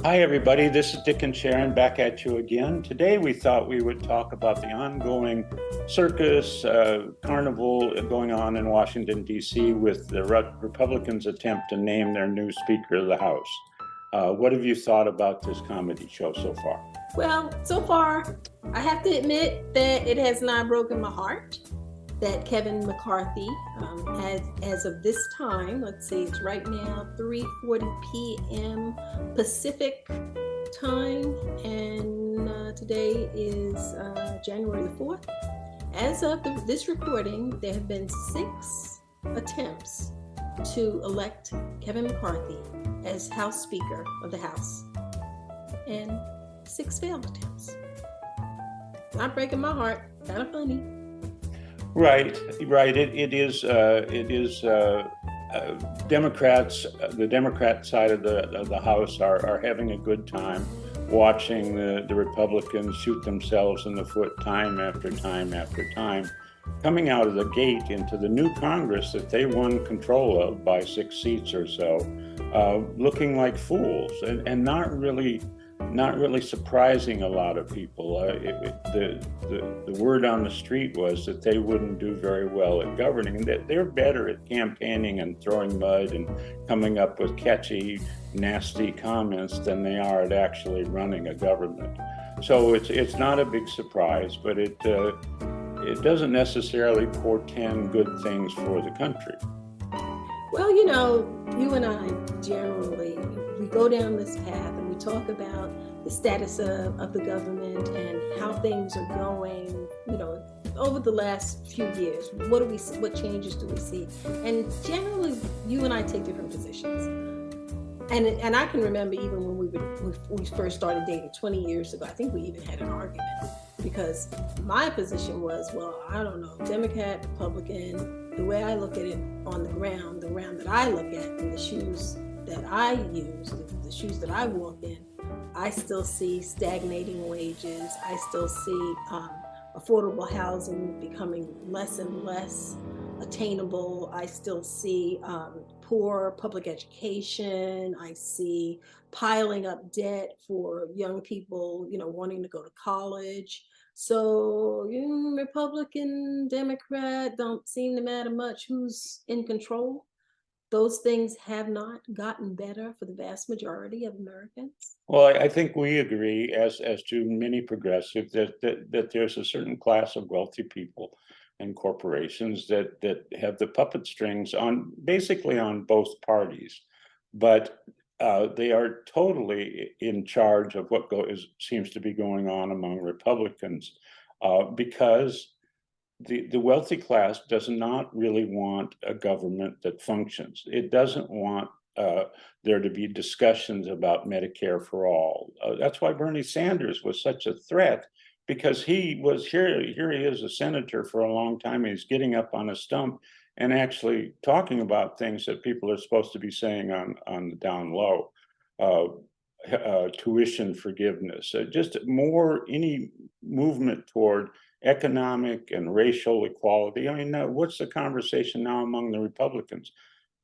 Hi, everybody. This is Dick and Sharon back at you again. Today, we thought we would talk about the ongoing circus carnival going on in Washington, D.C., with the Republicans' attempt to name their new Speaker of the House. What have you thought about this comedy show so far? Well, so far, I have to admit that it has not broken my heart that Kevin McCarthy, as of this time, let's see, it's right now 3:40 p.m. Pacific time, and today is January the 4th. As of this recording, there have been 6 attempts to elect Kevin McCarthy as House Speaker of the House, and 6 failed attempts. Not breaking my heart, kind of funny. Right, right. Democrats, the Democrat side of the House are having a good time watching the Republicans shoot themselves in the foot time after time after time, coming out of the gate into the new Congress that they won control of by 6 seats or so, looking like fools and not really surprising a lot of people. The word on the street was that they wouldn't do very well at governing, that they're better at campaigning and throwing mud and coming up with catchy, nasty comments than they are at actually running a government. So it's not a big surprise, but it doesn't necessarily portend good things for the country. Well, you and I generally, we go down this path and we talk about the status of the government and how things are going, over the last few years. What do we see? What changes do we see? And generally, you and I take different positions. And I can remember even when we first started dating 20 years ago, I think we even had an argument because my position was, well, I don't know, Democrat, Republican, the way I look at it on the ground that I look at, and the shoes that I use, the shoes that I walk in, I still see stagnating wages. I still see affordable housing becoming less and less attainable. I still see poor public education. I see piling up debt for young people, wanting to go to college. So, Republican, Democrat don't seem to matter much who's in control. Those things have not gotten better for the vast majority of Americans. Well, I think we agree, as do many progressives, that there's a certain class of wealthy people and corporations that have the puppet strings on basically on both parties, but they are totally in charge of what seems to be going on among Republicans, because the wealthy class does not really want a government that functions. It doesn't want there to be discussions about Medicare for all. That's why Bernie Sanders was such a threat, because he was here. Here he is, a senator for a long time. He's getting up on a stump and actually talking about things that people are supposed to be saying on the down low. Tuition forgiveness, just more any movement toward economic and racial equality. I mean, what's the conversation now among the Republicans?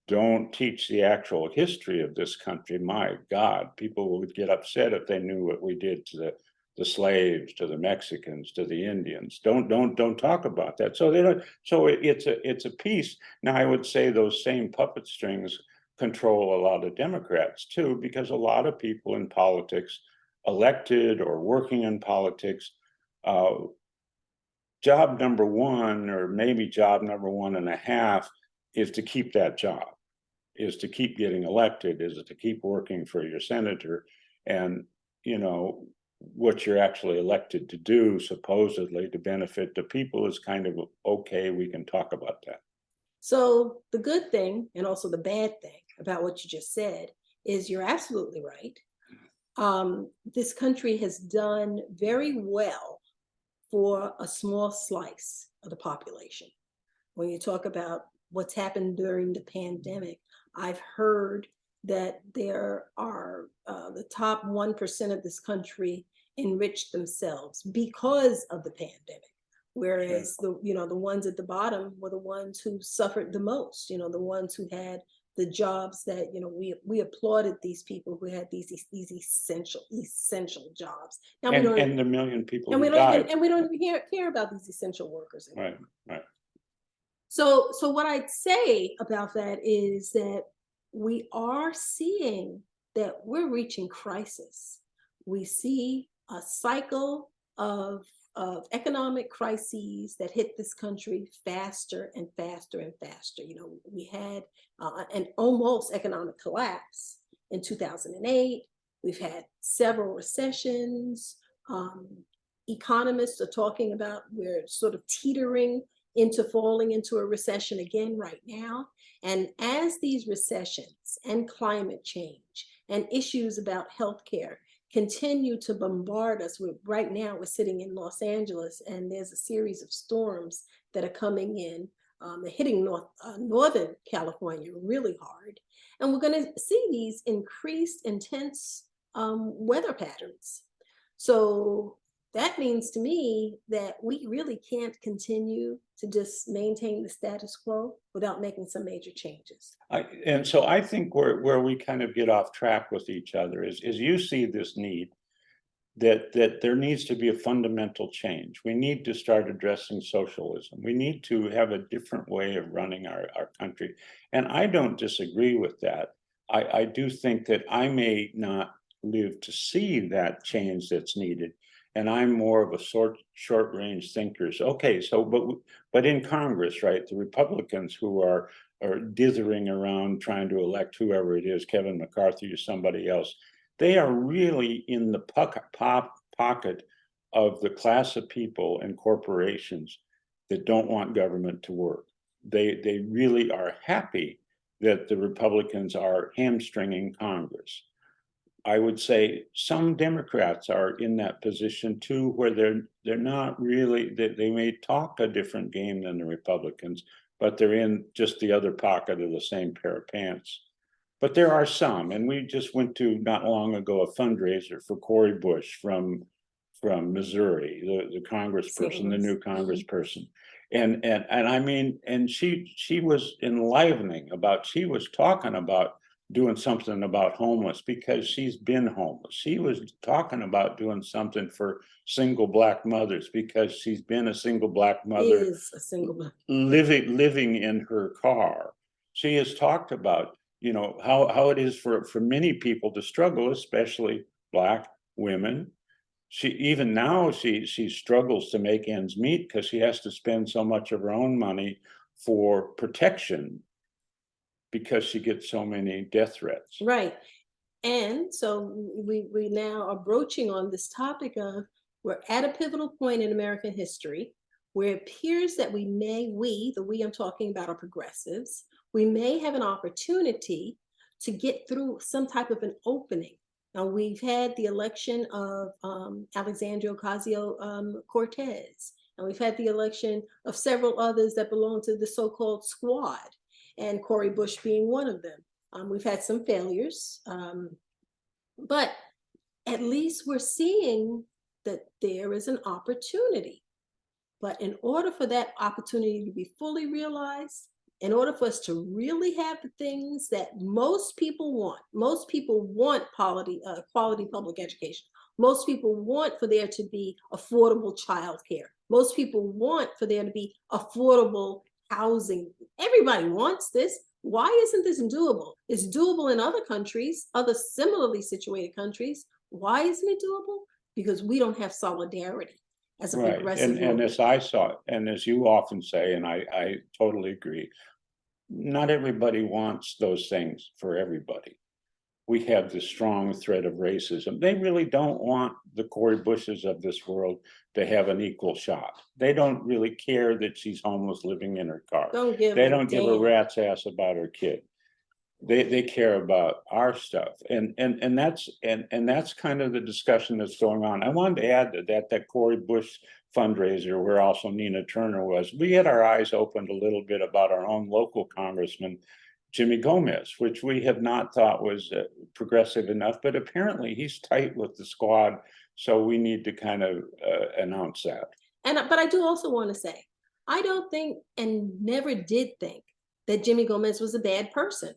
Don't teach the actual history of this country. My God, people would get upset if they knew what we did to the slaves, to the Mexicans, to the Indians. Don't talk about that. So they don't. So it's a piece. Now, I would say those same puppet strings control a lot of Democrats too, because a lot of people in politics, elected or working in politics, uh, job number one, or maybe job number one and a half, is to keep that job, is to keep getting elected, is to keep working for your senator. And, what you're actually elected to do, supposedly to benefit the people, is kind of okay. We can talk about that. So the good thing and also the bad thing about what you just said is you're absolutely right. This country has done very well for a small slice of the population. When you talk about what's happened during the pandemic, I've heard that there are the top 1% of this country enriched themselves because of the pandemic. Whereas the ones at the bottom were the ones who suffered the most, the ones who had the jobs that, we applauded these people who had these essential jobs. Now we don't, And the million people and who we don't even, died. and we don't even care about these essential workers anymore. Right. So what I'd say about that is that we are seeing that we're reaching crisis. We see a cycle of economic crises that hit this country faster and faster and faster. We had an almost economic collapse in 2008. We've had several recessions. Economists are talking about we're sort of teetering into falling into a recession again right now. And as these recessions and climate change and issues about healthcare continue to bombard us, right now we're sitting in Los Angeles and there's a series of storms that are coming in. They're hitting Northern California really hard. And we're going to see these increased intense weather patterns. So that means to me that we really can't continue to just maintain the status quo without making some major changes. And so I think where we kind of get off track with each other is you see this need that there needs to be a fundamental change. We need to start addressing socialism. We need to have a different way of running our country. And I don't disagree with that. I do think that I may not live to see that change that's needed. And I'm more of a short range thinkers. Okay, so but in Congress, right, the Republicans who are dithering around trying to elect whoever it is, Kevin McCarthy or somebody else, they are really in the pocket of the class of people and corporations that don't want government to work. They really are happy that the Republicans are hamstringing Congress. I would say some Democrats are in that position too, where they're not really, they may talk a different game than the Republicans, but they're in just the other pocket of the same pair of pants. But there are some, and we just went to not long ago a fundraiser for Cori Bush from Missouri, the congressperson, the new congressperson. And I mean, and she was enlivening about, she was talking about doing something about homeless because she's been homeless. She was talking about doing something for single Black mothers because she's been a single Black mother, Is a single Black living in her car. She has talked about, how it is for many people to struggle, especially Black women. Even now she struggles to make ends meet because she has to spend so much of her own money for protection because she gets so many death threats. Right. And so we now are broaching on this topic of, we're at a pivotal point in American history where it appears that I'm talking about are progressives, we may have an opportunity to get through some type of an opening. Now, we've had the election of Alexandria Ocasio-Cortez, and we've had the election of several others that belong to the so-called squad, and Cori Bush being one of them. We've had some failures, but at least we're seeing that there is an opportunity. But in order for that opportunity to be fully realized, in order for us to really have the things that most people want quality public education. Most people want for there to be affordable childcare. Most people want for there to be affordable housing. Everybody wants this. Why isn't this doable? It's doable in other countries, other similarly situated countries. Why isn't it doable? Because we don't have solidarity as a progressive and as I saw, and as you often say, and I totally agree, not everybody wants those things for everybody. We have this strong thread of racism. They really don't want the Cori Bushes of this world to have an equal shot. They don't really care that she's homeless living in her car. They don't give a rat's ass about her kid. They care about our stuff, and that's kind of the discussion that's going on. I wanted to add that Cori Bush fundraiser, where also Nina Turner was, we had our eyes opened a little bit about our own local congressman, Jimmy Gomez, which we have not thought was progressive enough, but apparently he's tight with the squad, so we need to kind of announce that. But I do also want to say, I don't think and never did think that Jimmy Gomez was a bad person.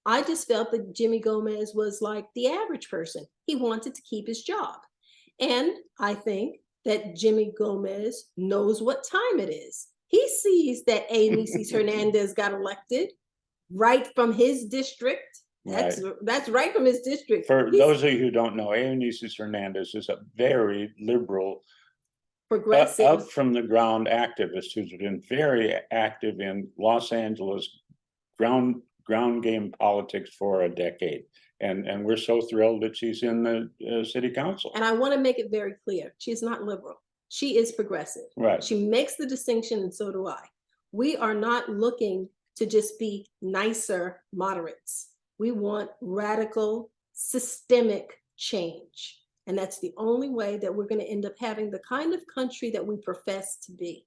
I just felt that Jimmy Gomez was like the average person. He wanted to keep his job. And I think that Jimmy Gomez knows what time it is. He sees that Anisis Hernandez got elected right from his district. That's right from his district. For those of you who don't know, Anisis Hernandez is a very liberal, progressive, up from the ground activist who's been very active in Los Angeles ground game politics for a decade. And we're so thrilled that she's in the city council. And I want to make it very clear, she's not liberal. She is progressive. Right. She makes the distinction, and so do I. We are not looking to just be nicer moderates. We want radical, systemic change. And that's the only way that we're going to end up having the kind of country that we profess to be.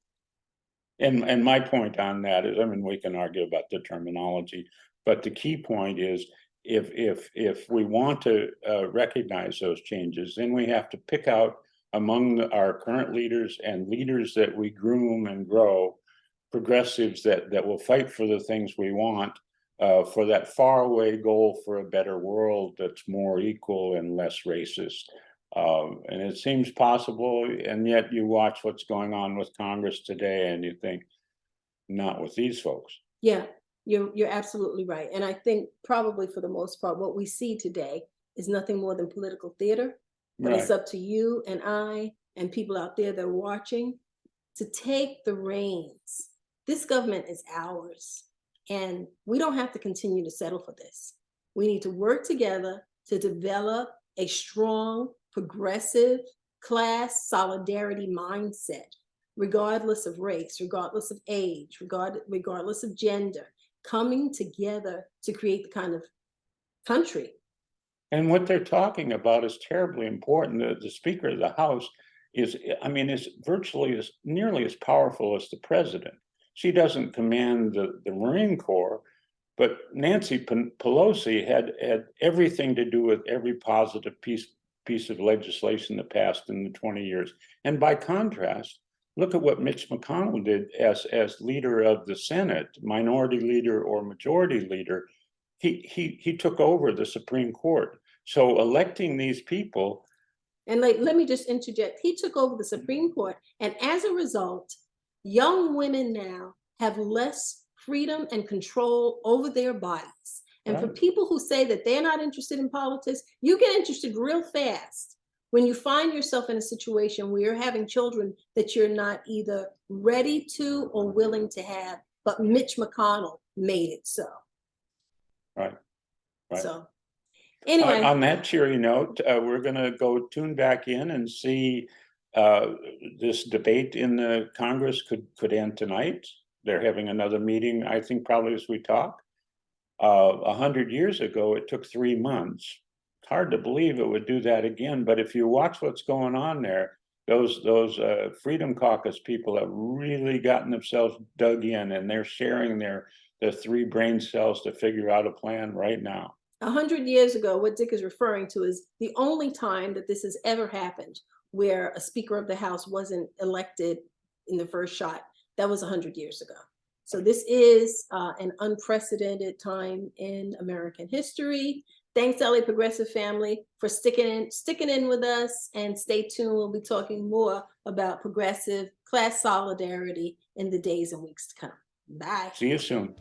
And my point on that is, I mean, we can argue about the terminology, but the key point is, if we want to recognize those changes, then we have to pick out among our current leaders and leaders that we groom and grow, progressives that will fight for the things we want, for that faraway goal for a better world that's more equal and less racist. And it seems possible, and yet you watch what's going on with Congress today and you think, not with these folks. Yeah, you're absolutely right. And I think probably for the most part, what we see today is nothing more than political theater. But it's up to you and I and people out there that are watching to take the reins. This government is ours, and we don't have to continue to settle for this. We need to work together to develop a strong, progressive class solidarity mindset, regardless of race, regardless of age, regardless of gender, coming together to create the kind of country. And what they're talking about is terribly important. The Speaker of the House is, I mean, is virtually nearly as powerful as the president. She doesn't command the Marine Corps, but Nancy Pelosi had everything to do with every positive piece of legislation that passed in the 20 years. And by contrast, look at what Mitch McConnell did as leader of the Senate, minority leader or majority leader. He took over the Supreme Court. So electing these people. And let me just interject. He took over the Supreme Court. And as a result, young women now have less freedom and control over their bodies. And for people who say that they're not interested in politics, you get interested real fast when you find yourself in a situation where you're having children that you're not either ready to or willing to have, but Mitch McConnell made it so. Right. So anyway, on that cheery note, we're going to go tune back in and see this debate in the Congress could end tonight. They're having another meeting, I think, probably as we talk. 100 years ago, it took 3 months. It's hard to believe it would do that again. But if you watch what's going on there, those Freedom Caucus people have really gotten themselves dug in, and they're sharing their 3 brain cells to figure out a plan right now. 100 years ago, what Dick is referring to is the only time that this has ever happened where a Speaker of the House wasn't elected in the first shot. That was 100 years ago. So this is an unprecedented time in American history. Thanks, LA Progressive family, for sticking in with us, and stay tuned. We'll be talking more about progressive class solidarity in the days and weeks to come. Bye. See you soon.